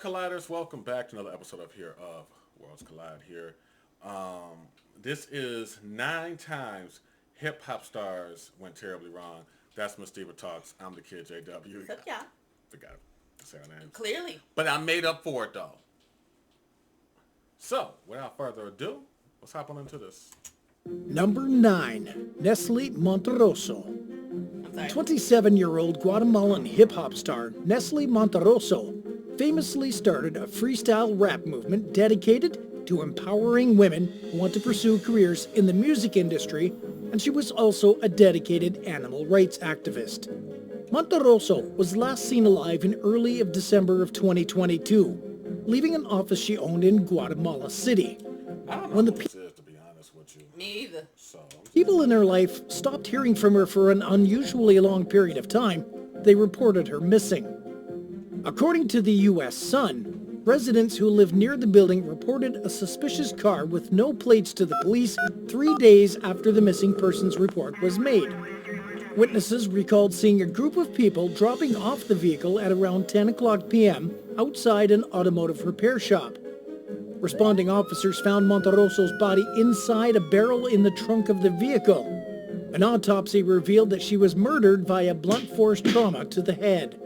Colliders? Welcome back to another episode of Worlds Collide here. This is 9 times hip hop stars went terribly wrong. That's Miss Diva Talks. I'm the kid JW. What's up, y'all? Forgot to say our names. Clearly. But I made up for it though. So, without further ado, let's hop on into this. Number 9, Nestle Monterroso. 27-year-old Guatemalan hip-hop star Nestle Monterroso famously started a freestyle rap movement dedicated to empowering women who want to pursue careers in the music industry, and she was also a dedicated animal rights activist. Monterroso was last seen alive in early of December of 2022, leaving an office she owned in Guatemala City. I don't know who this is, to be honest with you. Me either. People in her life stopped hearing from her for an unusually long period of time. They reported her missing. According to the U.S. Sun, residents who lived near the building reported a suspicious car with no plates to the police 3 days after the missing persons report was made. Witnesses recalled seeing a group of people dropping off the vehicle at around 10 o'clock p.m. outside an automotive repair shop. Responding officers found Monterroso's body inside a barrel in the trunk of the vehicle. An autopsy revealed that she was murdered via blunt force trauma to the head.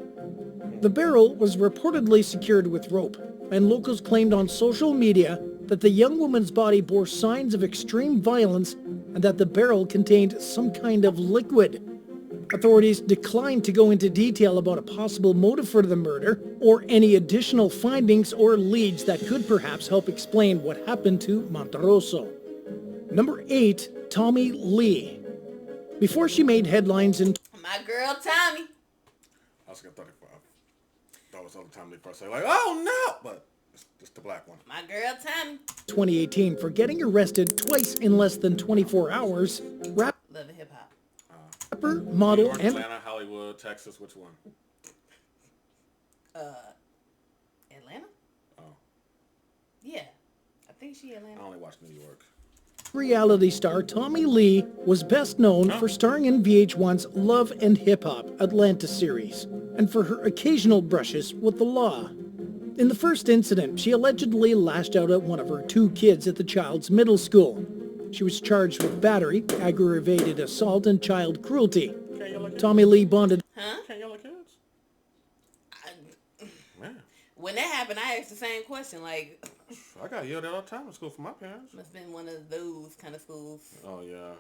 The barrel was reportedly secured with rope, and locals claimed on social media that the young woman's body bore signs of extreme violence and that the barrel contained some kind of liquid. Authorities declined to go into detail about a possible motive for the murder or any additional findings or leads that could perhaps help explain what happened to Monterroso. Number 8, Tommy Lee. Before she made headlines in... My girl Tommy. I was going to 35. That was all the time they first say, like, oh no! But it's the black one. My girl Tommy. 2018 for getting arrested twice in less than 24 hours. Love hip hop. Rapper, model, New York, and... Atlanta, Hollywood, Texas, which one? Atlanta? Oh. Yeah. I think she I Atlanta. only watch New York. Reality star Tommy Lee was best known for starring in VH1's Love and Hip Hop Atlanta series, and for her occasional brushes with the law. In the first incident, she allegedly lashed out at one of her 2 kids at the child's middle school. She was charged with battery, aggravated assault, and child cruelty. Tommy Lee bonded... Huh? Can't yell at kids? Man. When that happened, I asked the same question. Like, I got yelled at all the time in school from my parents. must have been one of those kind of schools. Oh, yeah.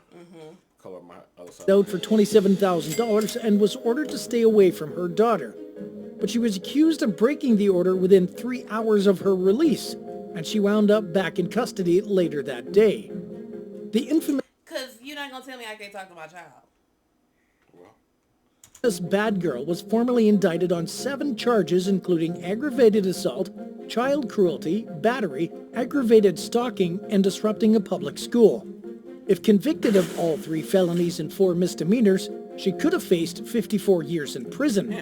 Color my other side. out for $27,000 and was ordered to stay away from her daughter. But she was accused of breaking the order within 3 hours of her release, and she wound up back in custody later that day. The infamous Because you're not going to tell me I can't talk to my child. Well, bad girl was formally indicted on 7 charges including aggravated assault, child cruelty, battery, aggravated stalking, and disrupting a public school. If convicted of all 3 felonies and 4 misdemeanors, she could have faced 54 years in prison.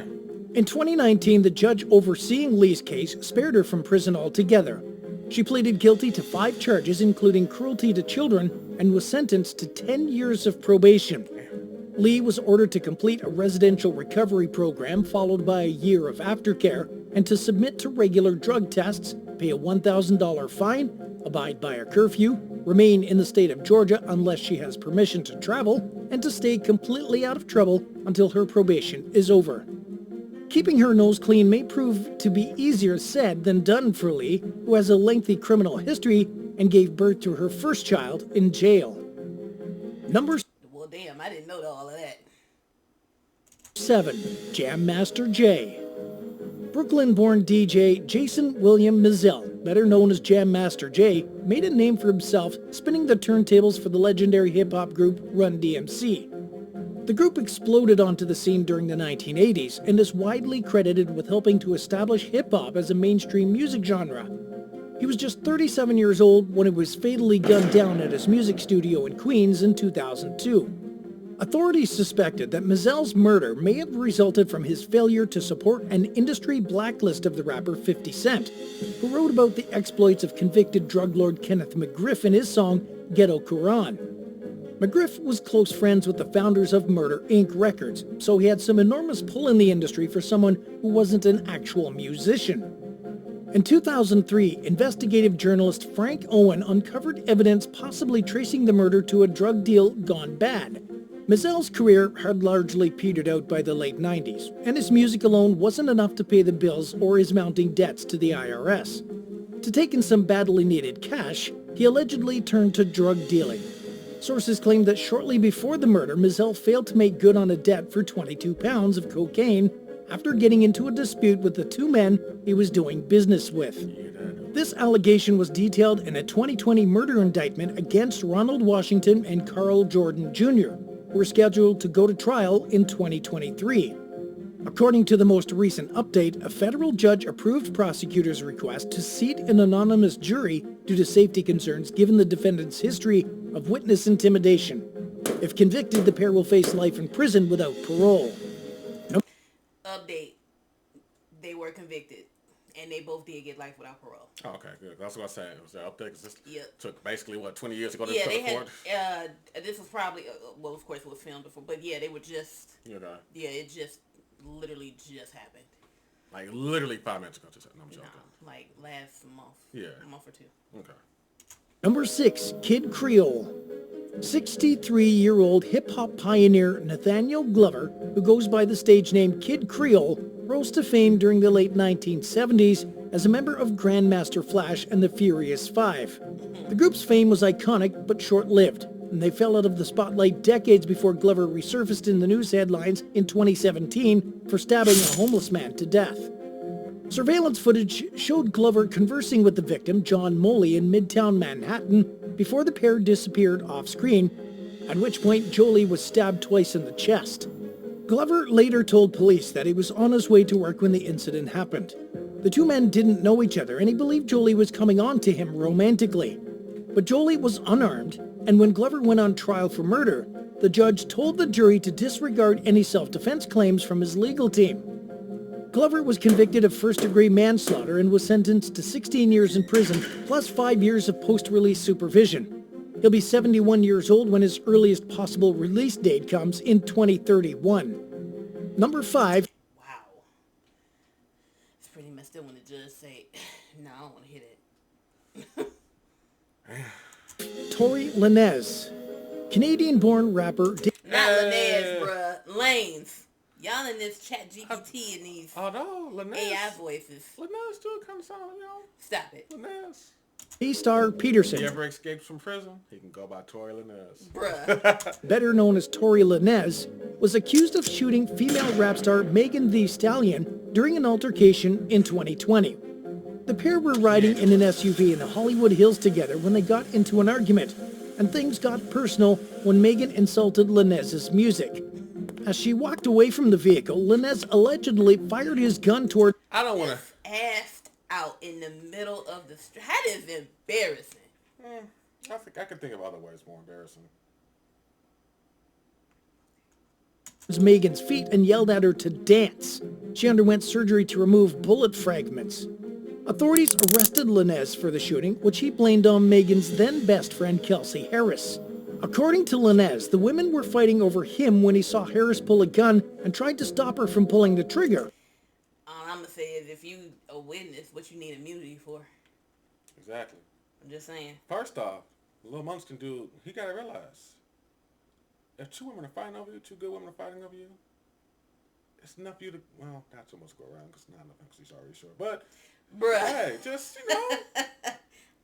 In 2019, the judge overseeing Lee's case spared her from prison altogether. She pleaded guilty to 5 charges, including cruelty to children, and was sentenced to 10 years of probation. Lee was ordered to complete a residential recovery program followed by a year of aftercare and to submit to regular drug tests, pay a $1,000 fine, abide by a curfew, remain in the state of Georgia unless she has permission to travel, and to stay completely out of trouble until her probation is over. Keeping her nose clean may prove to be easier said than done for Lee, who has a lengthy criminal history and gave birth to her first child in jail. Number Well, damn, I didn't know all of that. 7, Jam Master Jay. Brooklyn-born DJ Jason William Mizell, better known as Jam Master Jay, made a name for himself spinning the turntables for the legendary hip-hop group Run DMC. The group exploded onto the scene during the 1980s and is widely credited with helping to establish hip-hop as a mainstream music genre. He was just 37 years old when he was fatally gunned down at his music studio in Queens in 2002. Authorities suspected that Mizell's murder may have resulted from his failure to support an industry blacklist of the rapper 50 Cent, who wrote about the exploits of convicted drug lord Kenneth McGriff in his song Ghetto Quran. McGriff was close friends with the founders of Murder Inc. Records, so he had some enormous pull in the industry for someone who wasn't an actual musician. In 2003, investigative journalist Frank Owen uncovered evidence possibly tracing the murder to a drug deal gone bad. Mizell's career had largely petered out by the late 90s, and his music alone wasn't enough to pay the bills or his mounting debts to the IRS. To take in some badly needed cash, he allegedly turned to drug dealing. Sources claim that shortly before the murder, Mizell failed to make good on a debt for 22 pounds of cocaine after getting into a dispute with the two men he was doing business with. This allegation was detailed in a 2020 murder indictment against Ronald Washington and Carl Jordan Jr., who were scheduled to go to trial in 2023. According to the most recent update, a federal judge approved prosecutors' request to seat an anonymous jury due to safety concerns given the defendant's history of witness intimidation. If convicted, the pair will face life in prison without parole. Update. They were convicted. And they both did get life without parole. Oh, okay, good. That's what I was saying. It was their update. 'Cause this Yep. took basically, 20 years to go to Yeah, the they court? had, this was probably, well, of course it was filmed before, but yeah, they were just, Okay. yeah, it just, literally just happened. Like, literally 5 minutes ago. No, I'm No, joking. like last month. Yeah. A month or two. Okay. Number 6, Kid Creole. 63-year-old hip-hop pioneer Nathaniel Glover, who goes by the stage name Kid Creole, rose to fame during the late 1970s as a member of Grandmaster Flash and the Furious Five. The group's fame was iconic but short-lived, and they fell out of the spotlight decades before Glover resurfaced in the news headlines in 2017 for stabbing a homeless man to death. Surveillance footage showed Glover conversing with the victim, John Moley, in Midtown Manhattan before the pair disappeared off-screen, at which point Jolie was stabbed twice in the chest. Glover later told police that he was on his way to work when the incident happened. The two men didn't know each other, and he believed Jolie was coming on to him romantically. But Jolie was unarmed, and when Glover went on trial for murder, the judge told the jury to disregard any self-defense claims from his legal team. Glover was convicted of first-degree manslaughter and was sentenced to 16 years in prison, plus 5 years of post-release supervision. He'll be 71 years old when his earliest possible release date comes in 2031. Number 5. Wow. It's pretty messed up when the judge say, no, I don't want to hear that. Tory Lanez. Canadian-born rapper... Not Lanez, bruh. Lanes. Y'all in this chat GPT and these Although, Lanez... AI voices. Lanez do kind of sound, Stop it. Lanez. T-Star Peterson. He ever escapes from prison, he can go by Tory Lanez. Bruh. Better known as Tory Lanez, was accused of shooting female rap star Megan Thee Stallion during an altercation in 2020. The pair were riding in an SUV in the Hollywood Hills together when they got into an argument, and things got personal when Megan insulted Lanez's music. As she walked away from the vehicle, Lanez allegedly fired his gun toward... I don't want to... Assed out in the middle of the street. That is embarrassing. I think I could think of other ways more embarrassing. Megan's feet and yelled at her to dance. She underwent surgery to remove bullet fragments. Authorities arrested Lanez for the shooting, which he blamed on Megan's then best friend Kelsey Harris. According to Lanez, the women were fighting over him when he saw Harris pull a gun and tried to stop her from pulling the trigger. All I'm going to say is if you a witness, what you need immunity for. Exactly. I'm just saying. First off, Lil Munchkin dude, he got to realize, if two women are fighting over you, two good women are fighting over you, it's enough for you to, well, not too much go around because not enough because he's already short. But, Bruh. hey, just,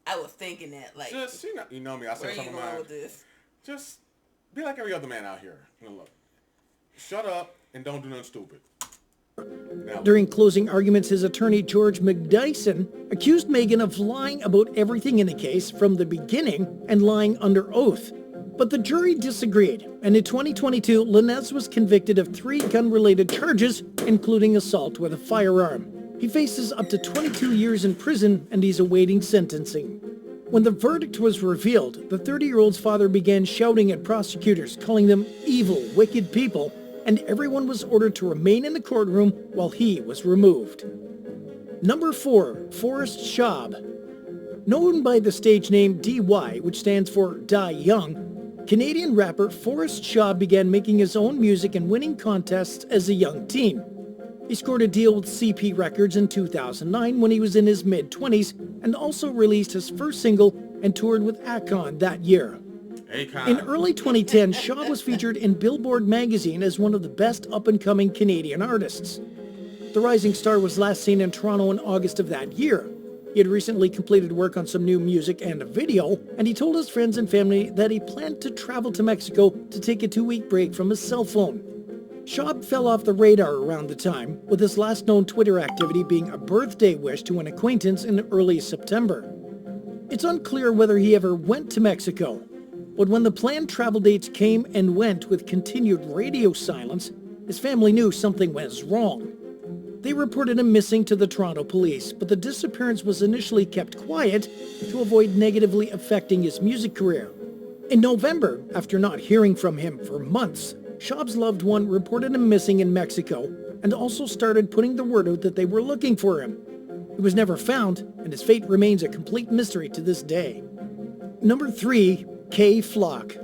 I was thinking that, like, just, you know me, I where say are you something going mine. with this? Just be like every other man out here. Look, shut up and don't do nothing stupid. Now, During closing arguments, his attorney George McDyson accused Megan of lying about everything in the case from the beginning and lying under oath. But the jury disagreed, and in 2022, Lanez was convicted of 3 gun-related charges, including assault with a firearm. He faces up to 22 years in prison, and he's awaiting sentencing. When the verdict was revealed, the 30-year-old's father began shouting at prosecutors, calling them evil, wicked people, and everyone was ordered to remain in the courtroom while he was removed. Number 4, Forrest Schaub. Known by the stage name DY, which stands for Die Young, Canadian rapper Forrest Schaub began making his own music and winning contests as a young teen. He scored a deal with CP Records in 2009 when he was in his mid-20s and also released his first single and toured with Akon that year. In early 2010, Shaw was featured in Billboard magazine as one of the best up-and-coming Canadian artists. The rising star was last seen in Toronto in August of that year. He had recently completed work on some new music and a video, and he told his friends and family that he planned to travel to Mexico to take a 2-week break from his cell phone. Shaw fell off the radar around the time, with his last known Twitter activity being a birthday wish to an acquaintance in early September. It's unclear whether he ever went to Mexico, but when the planned travel dates came and went with continued radio silence, his family knew something was wrong. They reported him missing to the Toronto police, but the disappearance was initially kept quiet to avoid negatively affecting his music career. In November, after not hearing from him for months, Shaw's loved one reported him missing in Mexico and also started putting the word out that they were looking for him. He was never found, and his fate remains a complete mystery to this day. Number 3, K. Flock.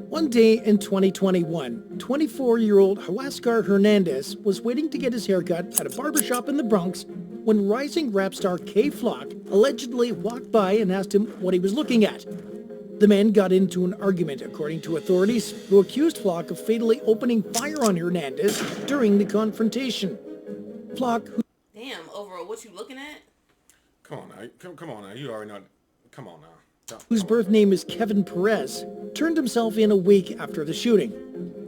One day in 2021, 24-year-old Huascar Hernandez was waiting to get his haircut at a barbershop in the Bronx when rising rap star K. Flock allegedly walked by and asked him what he was looking at. The men got into an argument, according to authorities, who accused Flock of fatally opening fire on Hernandez during the confrontation. Flock, who... Damn, overall, what you looking at? Come on now. You already know. Come on now. Whose birth name is Kevin Perez, turned himself in a week after the shooting.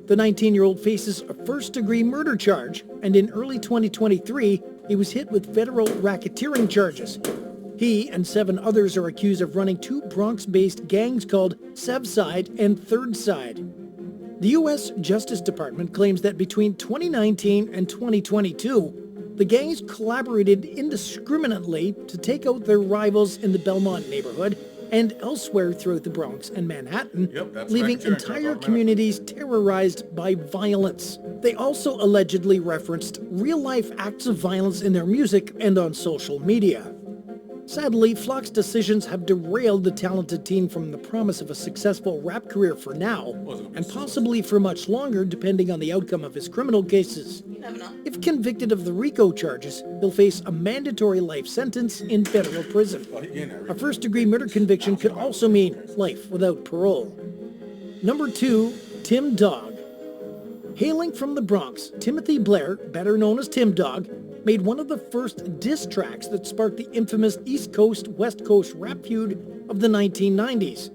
The 19-year-old faces a first-degree murder charge, and in early 2023, he was hit with federal racketeering charges. He and 7 others are accused of running 2 Bronx-based gangs called Sevside and Third Side. The U.S. Justice Department claims that between 2019 and 2022, the gangs collaborated indiscriminately to take out their rivals in the Belmont neighborhood and elsewhere throughout the Bronx and Manhattan, leaving entire communities terrorized by violence. They also allegedly referenced real-life acts of violence in their music and on social media. Sadly, Flock's decisions have derailed the talented teen from the promise of a successful rap career for now, and possibly for much longer depending on the outcome of his criminal cases. You never know. If convicted of the RICO charges, he'll face a mandatory life sentence in federal prison. A first-degree murder conviction could also mean life without parole. Number 2, Tim Dog. Hailing from the Bronx, Timothy Blair, better known as Tim Dog, made one of the first diss tracks that sparked the infamous East Coast-West Coast rap feud of the 1990s.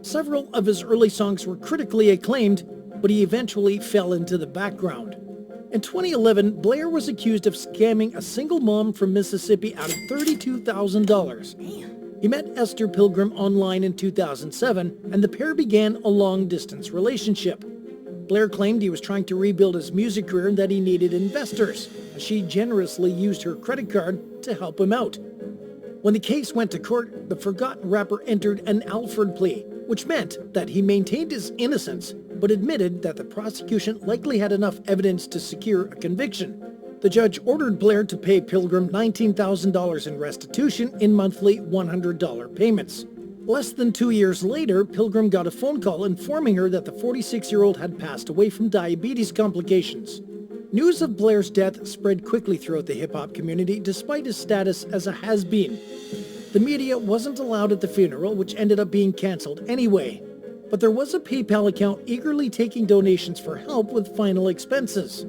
Several of his early songs were critically acclaimed, but he eventually fell into the background. In 2011, Blair was accused of scamming a single mom from Mississippi out of $32,000. He met Esther Pilgrim online in 2007, and the pair began a long-distance relationship. Blair claimed he was trying to rebuild his music career and that he needed investors, as she generously used her credit card to help him out. When the case went to court, the forgotten rapper entered an Alford plea, which meant that he maintained his innocence, but admitted that the prosecution likely had enough evidence to secure a conviction. The judge ordered Blair to pay Pilgrim $19,000 in restitution in monthly $100 payments. Less than 2 years later, Pilgrim got a phone call informing her that the 46-year-old had passed away from diabetes complications. News of Blair's death spread quickly throughout the hip-hop community despite his status as a has-been. The media wasn't allowed at the funeral, which ended up being cancelled anyway. But there was a PayPal account eagerly taking donations for help with final expenses.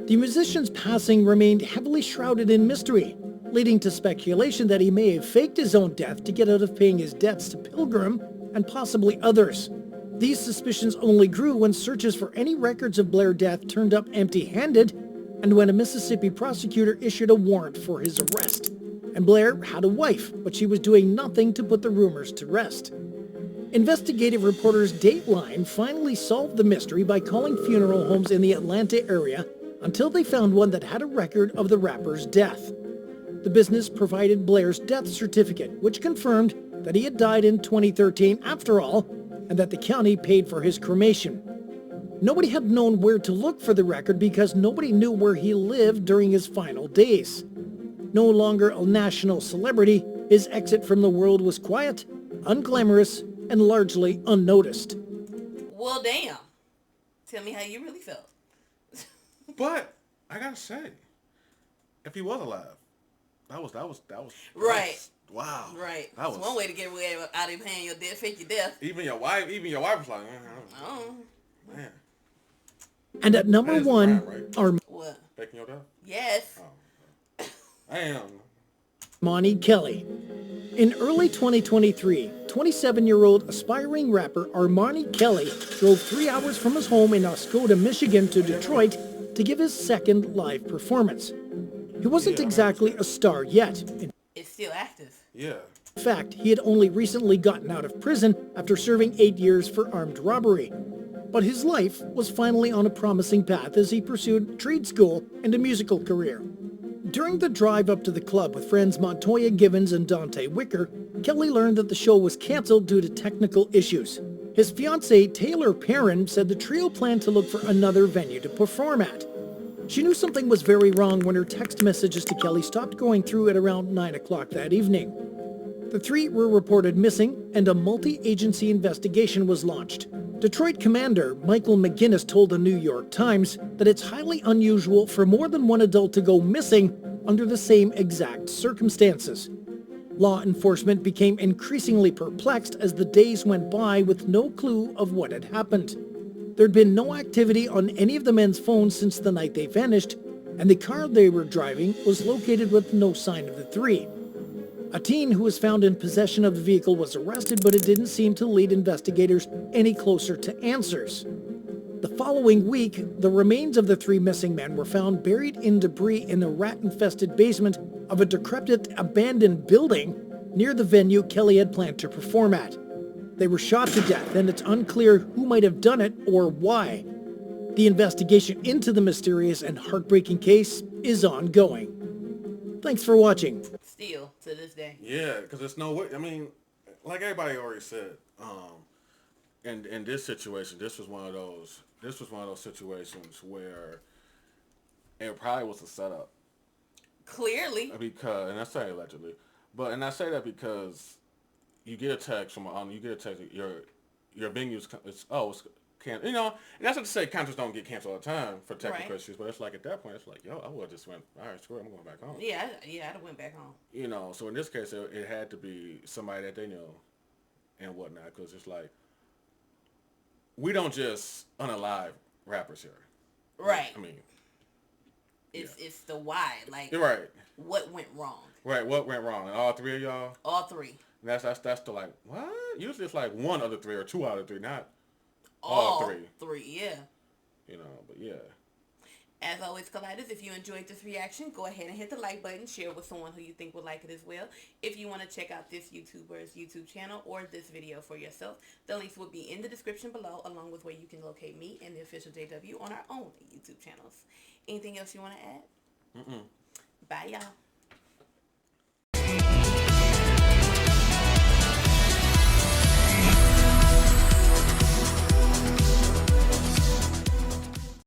The musician's passing remained heavily shrouded in mystery, leading to speculation that he may have faked his own death to get out of paying his debts to Pilgrim and possibly others. These suspicions only grew when searches for any records of Blair's death turned up empty-handed, and when a Mississippi prosecutor issued a warrant for his arrest. And Blair had a wife, but she was doing nothing to put the rumors to rest. Investigative reporters Dateline finally solved the mystery by calling funeral homes in the Atlanta area until they found one that had a record of the rapper's death. The business provided Blair's death certificate, which confirmed that he had died in 2013 after all, and that the county paid for his cremation. Nobody had known where to look for the record because nobody knew where he lived during his final days. No longer a national celebrity, his exit from the world was quiet, unglamorous, and largely unnoticed. Well, damn. Tell me how you really felt. But I gotta say, if he was alive, that was Right. wow. Right. That That's was one way to get away out of paying your debt, fake your death. even your wife was like, Oh. man, And at number that is a one, crime, right? are What? Faking your death. Yes. Oh, I am. Armani Kelly. In early 2023, 27-year-old aspiring rapper Armani Kelly drove 3 hours from his home in Oscoda, Michigan to Detroit to give his second live performance. He wasn't Yeah, I exactly understand. a star yet. In It's still active. Yeah. fact, he had only recently gotten out of prison after serving 8 years for armed robbery. But his life was finally on a promising path as he pursued trade school and a musical career. During the drive up to the club with friends Montoya Givens and Dante Wicker, Kelly learned that the show was canceled due to technical issues. His fiancée, Taylor Perrin, said the trio planned to look for another venue to perform at. She knew something was very wrong when her text messages to Kelly stopped going through at around 9 o'clock that evening. The three were reported missing, and a multi-agency investigation was launched. Detroit Commander Michael McGinnis told the New York Times that it's highly unusual for more than one adult to go missing under the same exact circumstances. Law enforcement became increasingly perplexed as the days went by with no clue of what had happened. There'd been no activity on any of the men's phones since the night they vanished, and the car they were driving was located with no sign of the three. A teen who was found in possession of the vehicle was arrested, but it didn't seem to lead investigators any closer to answers. The following week, the remains of the three missing men were found buried in debris in the rat-infested basement of a decrepit, abandoned building near the venue Kelly had planned to perform at. They were shot to death, and it's unclear who might have done it or why. The investigation into the mysterious and heartbreaking case is ongoing. Thanks for watching. Still to this day. Yeah, because there's no way. I mean, like everybody already said, in this situation, this was one of those situations where it probably was a setup. Clearly. Because, and I say allegedly, and I say that because you get a text from your venue's it's can't, and that's not to say concerts don't get canceled all the time for technical issues, but it's like at that point it's like, yo, I would have just went, all right, screw it, I'm going back home. Yeah, I'd have went back home. So in this case it had to be somebody that they know and whatnot, because it's like we don't just unalive rappers here. Right. I mean, it's the why, like right. What went wrong? Right, what went wrong? And all three of y'all? All three. And that's the like, what? Usually it's like one of the three or two out of the three, not all three. Yeah. But yeah. As always, Colliders, if you enjoyed this reaction, go ahead and hit the like button. Share with someone who you think would like it as well. If you want to check out this YouTuber's YouTube channel or this video for yourself, the links will be in the description below, along with where you can locate me and the official JW on our own YouTube channels. Anything else you want to add? Mm-mm. Bye, y'all.